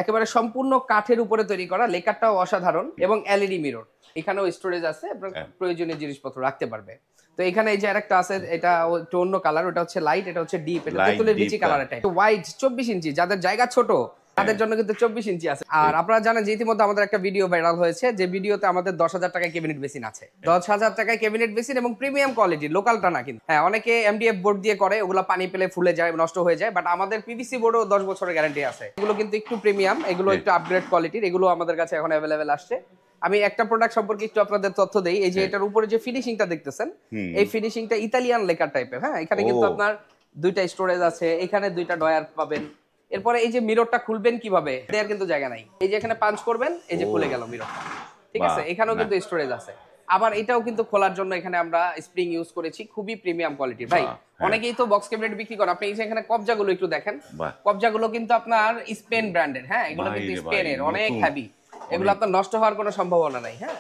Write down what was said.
একেবারে সম্পূর্ণ কাঠের উপরে তৈরি করা, লেকারটাও অসাধারণ এবং এলইডি মিরর। এখানেও স্টোরেজ আছে, আপনার প্রয়োজনীয় জিনিসপত্র রাখতে পারবে। তো এখানে এই যে আরেকটা আছে, এটা একটু অন্য কালার, ওটা হচ্ছে লাইট, এটা হচ্ছে ডিপ, এটা তেঁতুলের বিচি কালার। এটা ওয়াইড 24 ইঞ্চি, যাদের জায়গা ছোট তাদের জন্য কিন্তু 24 ইঞ্চি আছে। আর আপনারা জানেন যে ইতিমধ্যে আমাদের একটা ভিডিও ভাইরাল হয়েছে, যে ভিডিওতে আমাদের 10,000 টাকায় ক্যাবিনেট বেসিন আছে। 10,000 টাকায় ক্যাবিনেট বেসিন এবং প্রিমিয়াম কোয়ালিটি, লোকালটা না কিন্তু। হ্যাঁ, অনেকে এমডিএফ বোর্ড দিয়ে করে, ওগুলো পানি পেলে ফুলে যায়, নষ্ট হয়ে যায়, বাট আমাদের পিভিসি বোর্ডও 10 বছরের গ্যারান্টি আছে। এগুলো কিন্তু একটু প্রিমিয়াম, এগুলো একটু আপগ্রেড কোয়ালিটির, এগুলো আমাদের কাছে এখন অ্যাভেলেবেল আসছে। আমি একটা প্রোডাক্ট সম্পর্কে একটু আপনাদের তথ্য দেই। এই যে এটার উপরে যে ফিনিশিংটা দেখতেছেন, এই ফিনিশিংটা ইতালিয়ান লেকার টাইপের। হ্যাঁ, এখানে কিন্তু আপনার দুইটা স্টোরেজ আছে, এখানে দুইটা ডয়ার পাবেন। এরপরে এই যে মিররটা খুলবেন কিভাবে, দেয়ার কিন্তু জায়গা নাই। এই যে এখানে পাঞ্চ করবেন, এই যে খুলে গেল মিররটা। ঠিক আছে, এখানেও কিন্তু স্টোরেজ আছে। আবার এটাও কিন্তু খোলার জন্য এখানে আমরা স্প্রিং ইউজ করেছি, খুবই প্রিমিয়াম কোয়ালিটির। ভাই অনেকেই তো বক্স ক্যাবিনেট বিক্রি করে, আপনি এই যে এখানে কবজাগুলো একটু দেখেন, কবজাগুলো কিন্তু আপনার স্পেন ব্র্যান্ডের। হ্যাঁ, এগুলো কিন্তু স্পেনের, অনেক হেভি, এগুলো আপনার নষ্ট হওয়ার কোনো সম্ভাবনা নাই। হ্যাঁ,